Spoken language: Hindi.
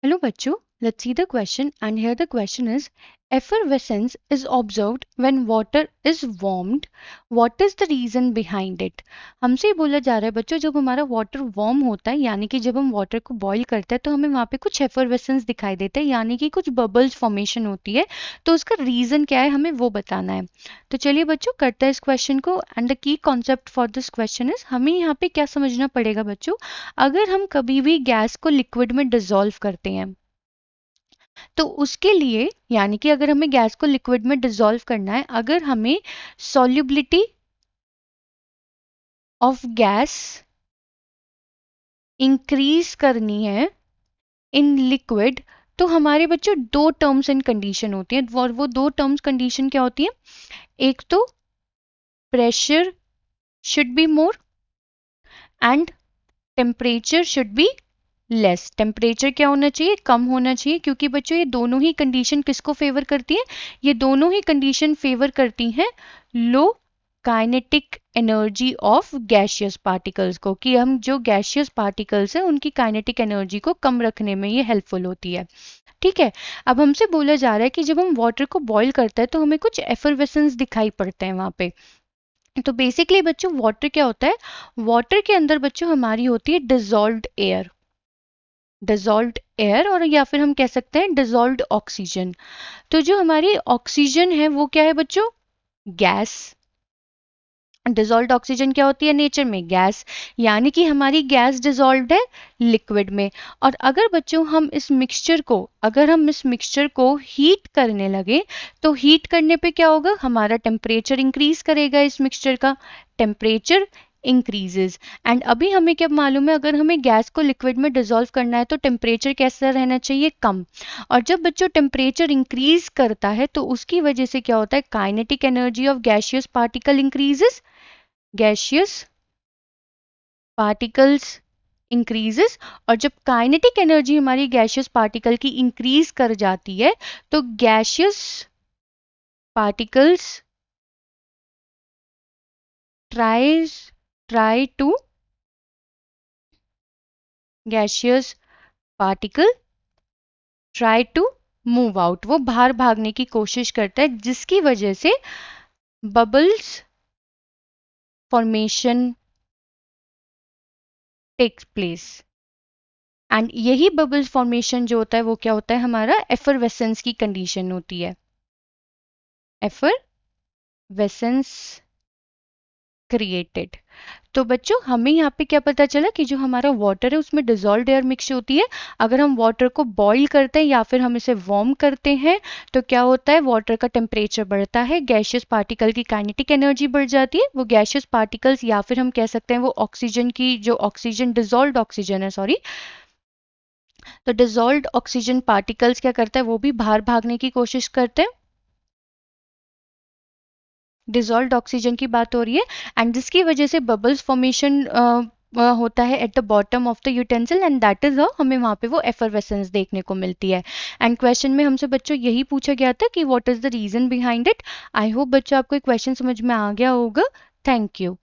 Hello बच्चों, let's see the question, and here the question is effervescence is observed when water is warmed. What is the reason behind it? हमसे बोला जा रहा है बच्चों, जब हमारा वाटर वार्म होता है यानी कि जब हम वाटर को बॉईल करते हैं तो हमें वहाँ पे कुछ एफरवेसेंस दिखाई देता है यानी कि कुछ बबल्स फॉर्मेशन होती है। तो उसका रीज़न क्या है हमें वो बताना है। तो चलिए बच्चों करते हैं इस क्वेश्चन को। And the key concept for this question is, हमें यहाँ पे क्या समझना पड़ेगा बच्चों, अगर हम कभी भी गैस को लिक्विड में डिसॉल्व करते हैं तो उसके लिए यानी कि अगर हमें गैस को लिक्विड में डिसॉल्व करना है, अगर हमें सॉल्युबिलिटी ऑफ गैस इंक्रीज करनी है इन लिक्विड, तो हमारे बच्चों दो टर्म्स एंड कंडीशन होती है। और वो दो टर्म्स कंडीशन क्या होती है, एक तो pressure should be more and temperature should be less. Temperature क्या होना चाहिए, कम होना चाहिए, क्योंकि बच्चों ये दोनों ही कंडीशन किसको फेवर करती है, ये दोनों ही कंडीशन फेवर करती हैं low kinetic energy of gaseous particles को, कि हम जो गैशियस पार्टिकल्स हैं उनकी काइनेटिक एनर्जी को कम रखने में ये हेल्पफुल होती है। ठीक है, अब हमसे बोला जा रहा है कि जब हम वाटर को बॉईल करते हैं तो हमें कुछ एफरवेसेंस दिखाई पड़ते हैं वहां पे। तो बेसिकली बच्चों वाटर क्या होता है, वाटर के अंदर बच्चों हमारी होती है डिजॉल्व्ड एयर, डिजॉल्व्ड एयर, और या फिर हम कह सकते हैं डिजॉल्व्ड ऑक्सीजन। तो जो हमारी ऑक्सीजन है वो क्या है बच्चों, गैस। डिजॉल्व्ड ऑक्सीजन क्या होती है नेचर में, गैस, यानी कि हमारी गैस डिजॉल्व्ड है लिक्विड में। और अगर बच्चों हम इस मिक्सचर को हीट करने लगे तो हीट करने पे क्या होगा, हमारा टेम्परेचर इंक्रीज करेगा, इस मिक्सचर का टेम्परेचर इंक्रीजेज। एंड अभी हमें क्या मालूम है, अगर हमें गैस को लिक्विड में डिसॉल्व करना है तो टेम्परेचर कैसा रहना चाहिए, कम। और जब बच्चों टेम्परेचर इंक्रीज करता है तो उसकी वजह से क्या होता है, kinetic energy of gaseous particle increases, gaseous particles increases. और जब काइनेटिक एनर्जी हमारी गैशियस पार्टिकल की इंक्रीज कर जाती है तो gaseous particles try to gaseous particle try to move out, वो बाहर भागने की कोशिश करता है, जिसकी वजह से bubbles formation takes place. And यही बबल्स फॉर्मेशन जो होता है वो क्या होता है, हमारा एफरवेसेंस की कंडीशन होती है, एफरवेसेंस क्रिएटेड। तो बच्चों हमें यहाँ पे क्या पता चला कि जो हमारा वाटर है उसमें डिजॉल्व्ड एयर मिक्स होती है। अगर हम वाटर को बॉईल करते हैं या फिर हम इसे वार्म करते हैं तो क्या होता है, वाटर का टेम्परेचर बढ़ता है, गैशियस पार्टिकल की काइनेटिक एनर्जी बढ़ जाती है। वो गैशियस पार्टिकल्स या फिर हम कह सकते हैं वो ऑक्सीजन की, जो ऑक्सीजन डिजॉल्व्ड ऑक्सीजन है, सॉरी, तो डिजॉल्व्ड ऑक्सीजन पार्टिकल्स क्या करता है, वो भी बाहर भागने की कोशिश करते हैं। डिजॉल्व्ड ऑक्सीजन की बात हो रही है, एंड जिसकी वजह से बबल्स फॉर्मेशन होता है at the bottom of the utensil, and that is how हमें वहाँ पे वो एफरवेसेंस देखने को मिलती है। एंड क्वेश्चन में हमसे बच्चों यही पूछा गया था कि what is the reason behind it. I hope बच्चों आपको क्वेश्चन समझ में आ गया होगा। Thank you.